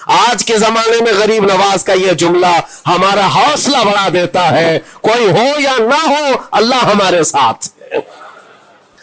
آج کے زمانے میں غریب نواز کا یہ جملہ ہمارا حوصلہ بڑھا دیتا ہے، کوئی ہو یا نہ ہو اللہ ہمارے ساتھ ہے،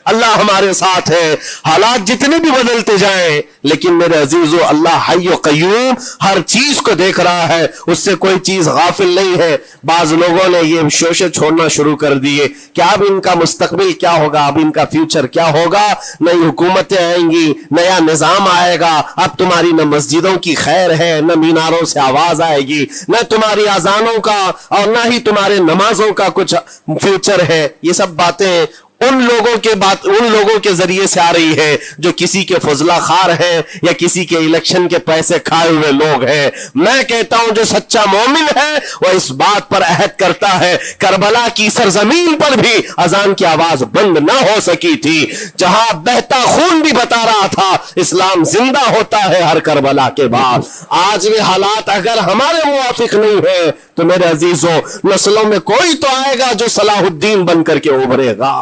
اللہ ہمارے ساتھ ہے، حالات جتنے بھی بدلتے جائیں لیکن میرے عزیزو اللہ حی و قیوم ہر چیز کو دیکھ رہا ہے، اس سے کوئی چیز غافل نہیں ہے۔ بعض لوگوں نے یہ شوشے چھوڑنا شروع کر دیے کہ اب ان کا مستقبل کیا ہوگا، اب ان کا فیوچر کیا ہوگا، نئی حکومتیں آئیں گی، نیا نظام آئے گا، اب تمہاری نہ مسجدوں کی خیر ہے، نہ میناروں سے آواز آئے گی، نہ تمہاری اذانوں کا اور نہ ہی تمہارے نمازوں کا کچھ فیوچر ہے۔ یہ سب باتیں ان لوگوں کے ذریعے سے آ رہی ہے جو کسی کے فضلہ خار ہیں یا کسی کے الیکشن کے پیسے کھائے ہوئے لوگ ہیں۔ میں کہتا ہوں جو سچا مومن ہے وہ اس بات پر عہد کرتا ہے، کربلا کی سرزمین پر بھی اذان کی آواز بند نہ ہو سکی تھی، جہاں بہتا خون بھی بتا رہا تھا اسلام زندہ ہوتا ہے ہر کربلا کے بعد۔ آج بھی حالات اگر ہمارے موافق نہیں ہے تو میرے عزیزوں نسلوں میں کوئی تو آئے گا جو صلاح الدین بن کر کے ابھرے گا،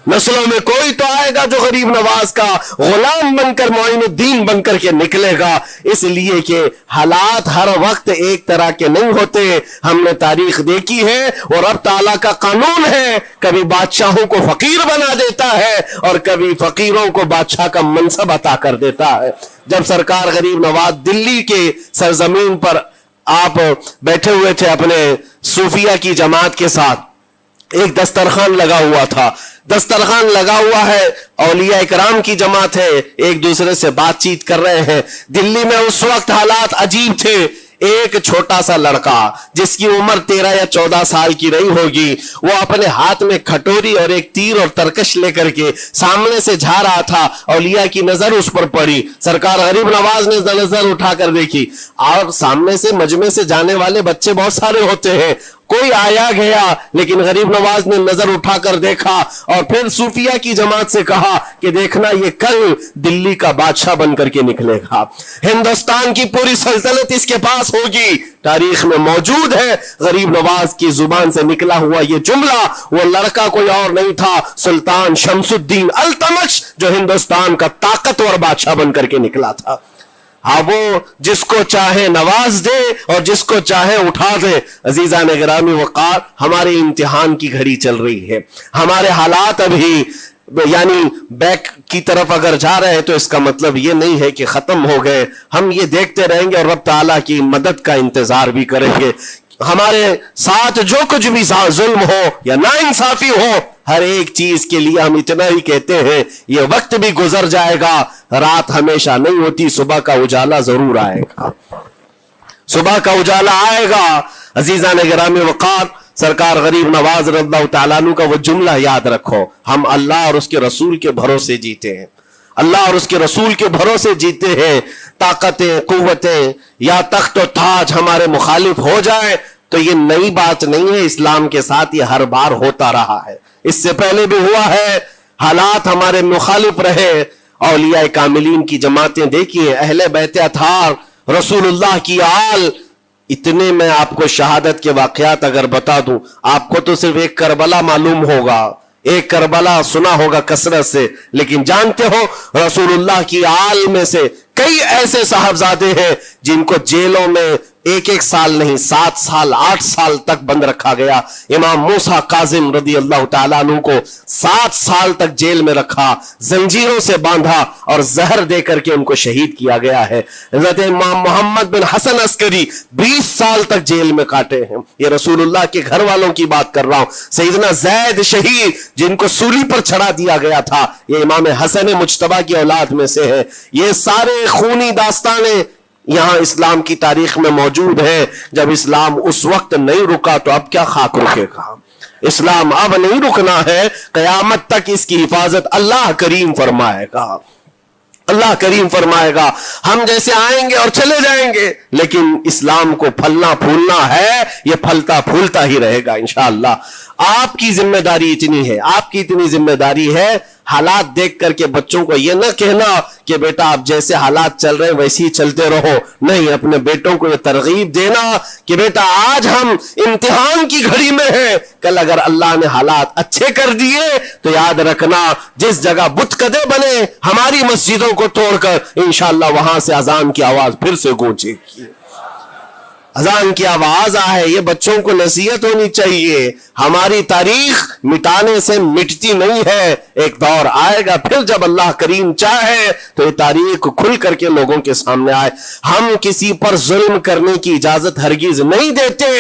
نسلوں میں کوئی تو آئے گا جو غریب نواز کا غلام بن کر معین الدین بن کر کے نکلے گا، اس لیے کہ حالات ہر وقت ایک طرح کے نہیں ہوتے۔ ہم نے تاریخ دیکھی ہے اور رب تعالیٰ کا قانون ہے، کبھی بادشاہوں کو فقیر بنا دیتا ہے اور کبھی فقیروں کو بادشاہ کا منصب عطا کر دیتا ہے۔ جب سرکار غریب نواز دلی کے سرزمین پر آپ بیٹھے ہوئے تھے اپنے صوفیہ کی جماعت کے ساتھ، ایک دسترخوان لگا ہوا تھا، دسترخوان لگا ہوا ہے، اولیاء اکرام کی جماعت ہے، ایک دوسرے سے بات چیت کر رہے ہیں۔ دلی میں اس وقت حالات عجیب تھے، ایک چھوٹا سا لڑکا جس کی عمر 13 یا 14 سال کی رہی ہوگی، وہ اپنے ہاتھ میں کھٹوری اور ایک تیر اور ترکش لے کر کے سامنے سے جا رہا تھا۔ اولیاء کی نظر اس پر پڑی، سرکار غریب نواز نے نظر اٹھا کر دیکھی، اور سامنے سے مجمع سے جانے والے بچے بہت سارے ہوتے ہیں، کوئی آیا گیا، لیکن غریب نواز نے نظر اٹھا کر دیکھا اور پھر صوفیہ کی جماعت سے کہا کہ دیکھنا یہ کل دلی کا بادشاہ بن کر کے نکلے گا، ہندوستان کی پوری سلطنت اس کے پاس ہوگی۔ تاریخ میں موجود ہے غریب نواز کی زبان سے نکلا ہوا یہ جملہ، وہ لڑکا کوئی اور نہیں تھا سلطان شمس الدین التمش، جو ہندوستان کا طاقتور بادشاہ بن کر کے نکلا تھا۔ ہاں، وہ جس کو چاہے نواز دے اور جس کو چاہے اٹھا دے۔ عزیزان گرامی وقار، ہمارے امتحان کی گھڑی چل رہی ہے، ہمارے حالات ابھی یعنی بیک کی طرف اگر جا رہے ہیں تو اس کا مطلب یہ نہیں ہے کہ ختم ہو گئے، ہم یہ دیکھتے رہیں گے اور رب تعالیٰ کی مدد کا انتظار بھی کریں گے۔ ہمارے ساتھ جو کچھ بھی ظلم ہو یا ناانصافی ہو، ہر ایک چیز کے لیے ہم اتنا ہی کہتے ہیں یہ وقت بھی گزر جائے گا، رات ہمیشہ نہیں ہوتی، صبح کا اجالا ضرور آئے گا، صبح کا اجالا آئے گا۔ عزیزان گرامی وقار، سرکار غریب نواز رضی اللہ تعالیٰ عنہ کا وہ جملہ یاد رکھو، ہم اللہ اور اس کے رسول کے بھروسے جیتے ہیں، اللہ اور اس کے رسول کے بھروسے جیتے ہیں۔ طاقتیں، قوتیں یا تخت و تاج ہمارے مخالف ہو جائے تو یہ نئی بات نہیں ہے، اسلام کے ساتھ یہ ہر بار ہوتا رہا ہے، اس سے پہلے بھی ہوا ہے، حالات ہمارے مخالف رہے۔ اولیاء کاملین کی جماعتیں دیکھیے، اہل بیت اطہار، رسول اللہ کی آل، اتنے میں آپ کو شہادت کے واقعات اگر بتا دوں، آپ کو تو صرف ایک کربلا معلوم ہوگا، ایک کربلا سنا ہوگا کثرت سے، لیکن جانتے ہو رسول اللہ کی آل میں سے کئی ایسے صاحبزادے ہیں جن کو جیلوں میں ایک سال نہیں 7 سال 8 سال تک بند رکھا گیا۔ امام موسیٰ کاظم رضی اللہ تعالیٰ عنہ کو 7 سال تک جیل میں رکھا، زنجیروں سے باندھا اور زہر دے کر کے ان کو شہید کیا گیا ہے۔ حضرت امام محمد بن حسن عسکری 20 سال تک جیل میں کاٹے ہیں۔ یہ رسول اللہ کے گھر والوں کی بات کر رہا ہوں۔ سیدنا زید شہید جن کو سولی پر چڑھا دیا گیا تھا، یہ امام حسن مجتبیٰ کی اولاد میں سے ہے۔ یہ سارے خونی داستانیں یہاں اسلام کی تاریخ میں موجود ہے۔ جب اسلام اس وقت نہیں رکا تو اب کیا خاک رکے گا؟ اسلام اب نہیں رکنا ہے، قیامت تک اس کی حفاظت اللہ کریم فرمائے گا، اللہ کریم فرمائے گا۔ ہم جیسے آئیں گے اور چلے جائیں گے، لیکن اسلام کو پھلنا پھولنا ہے، یہ پھلتا پھولتا ہی رہے گا انشاءاللہ۔ آپ کی ذمہ داری اتنی ہے، آپ کی اتنی ذمہ داری ہے، حالات دیکھ کر کے بچوں کو یہ نہ کہنا کہ بیٹا آپ جیسے حالات چل رہے ہیں ویسے ہی چلتے رہو، نہیں، اپنے بیٹوں کو یہ ترغیب دینا کہ بیٹا آج ہم امتحان کی گھڑی میں ہیں، کل اگر اللہ نے حالات اچھے کر دیے تو یاد رکھنا جس جگہ بت کدے بنے ہماری مسجدوں کو توڑ کر انشاءاللہ وہاں سے اذان کی آواز پھر سے گونجے گی، اذان کی آواز آئے۔ یہ بچوں کو نصیحت ہونی چاہیے، ہماری تاریخ مٹانے سے مٹتی نہیں ہے، ایک دور آئے گا پھر جب اللہ کریم چاہے تو یہ تاریخ کھل کر کے لوگوں کے سامنے آئے۔ ہم کسی پر ظلم کرنے کی اجازت ہرگز نہیں دیتے،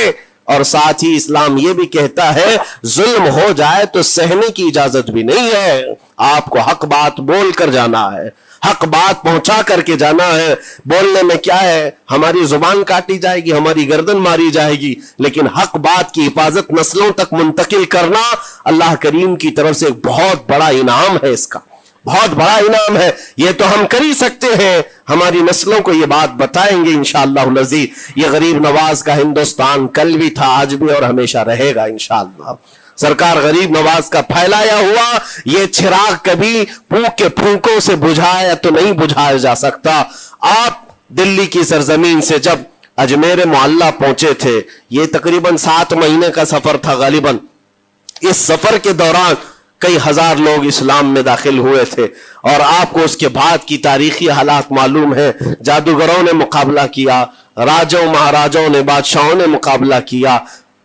اور ساتھ ہی اسلام یہ بھی کہتا ہے ظلم ہو جائے تو سہنے کی اجازت بھی نہیں ہے، آپ کو حق بات بول کر جانا ہے، حق بات پہنچا کر کے جانا ہے۔ بولنے میں کیا ہے، ہماری زبان کاٹی جائے گی، ہماری گردن ماری جائے گی، لیکن حق بات کی حفاظت نسلوں تک منتقل کرنا اللہ کریم کی طرف سے ایک بہت بڑا انعام ہے، اس کا بہت بڑا انعام ہے، یہ تو ہم کر ہی سکتے ہیں، ہماری نسلوں کو یہ بات بتائیں گے انشاءاللہ العزیز۔ یہ غریب نواز کا ہندوستان کل بھی تھا، آج بھی اور ہمیشہ رہے گا انشاءاللہ۔ سرکار غریب نواز کا پھیلایا ہوا یہ چراغ کبھی پھونک کے پھونکوں سے بجھایا تو نہیں بجھایا جا سکتا۔ آپ دلی کی سرزمین سے جب اجمیر معلیٰ پہنچے تھے، یہ تقریباً 7 مہینے کا سفر تھا غالباً، اس سفر کے دوران کئی ہزار لوگ اسلام میں داخل ہوئے تھے، اور آپ کو اس کے بعد کی تاریخی حالات معلوم ہیں، جادوگروں نے مقابلہ کیا، راجوں مہاراجوں نے، بادشاہوں نے مقابلہ کیا،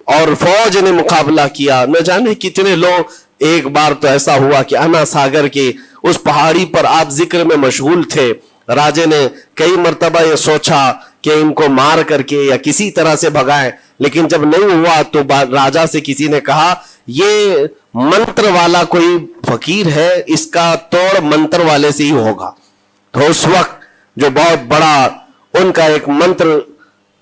اور فوج نے مقابلہ کیا، نہ جانے کتنے لوگ۔ ایک بار تو ایسا ہوا کہ انا ساگر کے اس پہاڑی پر آپ ذکر میں مشغول تھے، راجے نے کئی مرتبہ یہ سوچا کہ ان کو مار کر کے یا کسی طرح سے بھگائیں، لیکن جب نہیں ہوا تو راجہ سے کسی نے کہا یہ منتر والا کوئی فقیر ہے، اس کا توڑ منتر والے سے ہی ہوگا۔ تو اس وقت جو بہت بڑا ان کا ایک منتر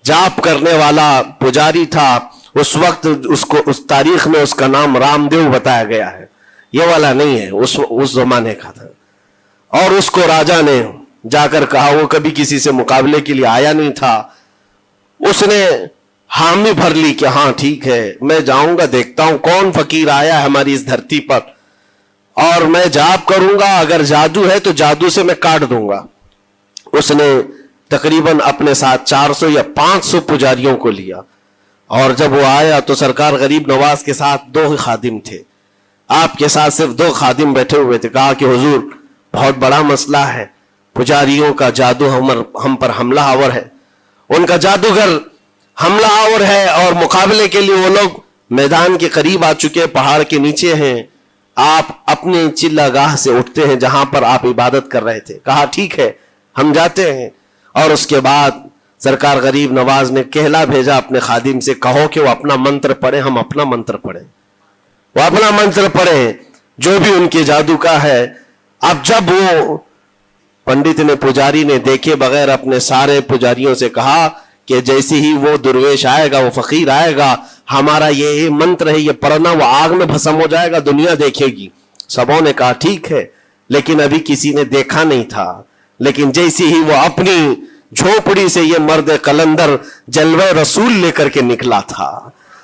جاپ کرنے والا پجاری تھا، اس وقت اس تاریخ میں اس کا نام رام دیو بتایا گیا ہے، یہ والا نہیں ہے، اس زمانے کا تھا۔ اور اس کو راجہ نے جا کر کہا، وہ کبھی کسی سے مقابلے کے لیے آیا نہیں تھا، اس نے حامی بھر لی کہ ہاں ٹھیک ہے، میں جاؤں گا، دیکھتا ہوں کون فقیر آیا ہے ہماری اس دھرتی پر، اور میں جاپ کروں گا، اگر جادو ہے تو جادو سے میں کاٹ دوں گا۔ اس نے تقریباً اپنے ساتھ 400 یا 500 پجاریوں کو لیا، اور جب وہ آیا تو سرکار غریب نواز کے ساتھ 2 خادم تھے، آپ کے ساتھ صرف 2 خادم بیٹھے ہوئے تھے۔ کہا کہ حضور بہت بڑا مسئلہ ہے، پجاریوں کا جادو ہم پر حملہ آور ہے، ان کا جادوگر حملہ آور ہے، اور مقابلے کے لیے وہ لوگ میدان کے قریب آ چکے، پہاڑ کے نیچے ہیں، آپ اپنے چلہ گاہ سے اٹھتے ہیں جہاں پر آپ عبادت کر رہے تھے۔ کہا ٹھیک ہے ہم جاتے ہیں، اور اس کے بعد سرکار غریب نواز نے کہلا بھیجا اپنے خادم سے، کہو کہ وہ اپنا منتر پڑھیں، ہم اپنا منتر پڑھیں، وہ اپنا منتر پڑھیں جو بھی ان کے جادو کا ہے۔ اب جب وہ پنڈت نے، پجاری نے دیکھے بغیر اپنے سارے پجاریوں سے کہا کہ جیسے ہی وہ درویش آئے گا، وہ فقیر آئے گا، ہمارا یہ منتر ہے، یہ پڑھنا، وہ آگ میں بھسم ہو جائے گا، دنیا دیکھے گی۔ سبوں نے کہا ٹھیک ہے، لیکن ابھی کسی نے دیکھا نہیں تھا، لیکن جیسے ہی وہ اپنی جھوپڑی سے یہ مرد قلندر جلوہ رسول لے کر کے نکلا تھا،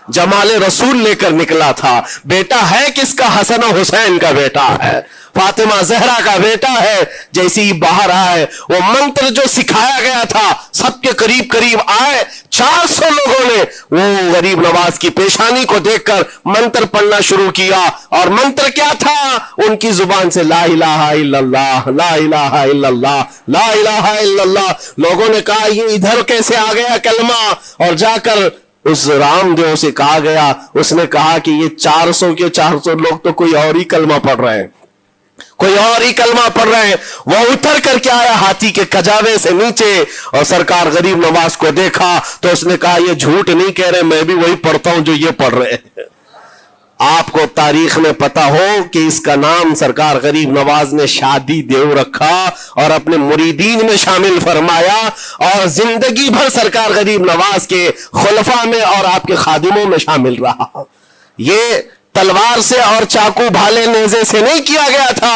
جمال رسول لے کر نکلا تھا، بیٹا ہے کس کا؟ حسن و حسین کا بیٹا ہے، فاطمہ زہرا کا بیٹا ہے۔ جیسے ہی باہر آئے، وہ منتر جو سکھایا گیا تھا سب کے قریب قریب آئے، 400 لوگوں نے وہ غریب نواز کی پیشانی کو دیکھ کر منتر پڑھنا شروع کیا، اور منتر کیا تھا؟ ان کی زبان سے لا الہ الا اللہ، لا الہ الا اللہ، لا الہ الا اللہ۔ لوگوں نے کہا یہ ادھر کیسے آ گیا کلمہ؟ اور جا کر اس رام دیو سے کہا گیا، اس نے کہا کہ یہ 400 کے 400 لوگ تو کوئی اور ہی کلمہ پڑھ رہے ہیں، کوئی اور ہی کلمہ پڑھ رہے ہیں۔ وہ اتر کر کے آیا ہاتھی کے کجاوے سے نیچے، اور سرکار غریب نواز کو دیکھا تو اس نے کہا یہ جھوٹ نہیں کہہ رہے، میں بھی وہی پڑھتا ہوں جو یہ پڑھ رہے ہیں۔ آپ کو تاریخ میں پتا ہو کہ اس کا نام سرکار غریب نواز نے شادی دیو رکھا اور اپنے مریدین میں شامل فرمایا، اور زندگی بھر سرکار غریب نواز کے خلفاء میں اور آپ کے خادموں میں شامل رہا۔ یہ تلوار سے اور چاقو بھالے نیزے سے نہیں کیا گیا تھا،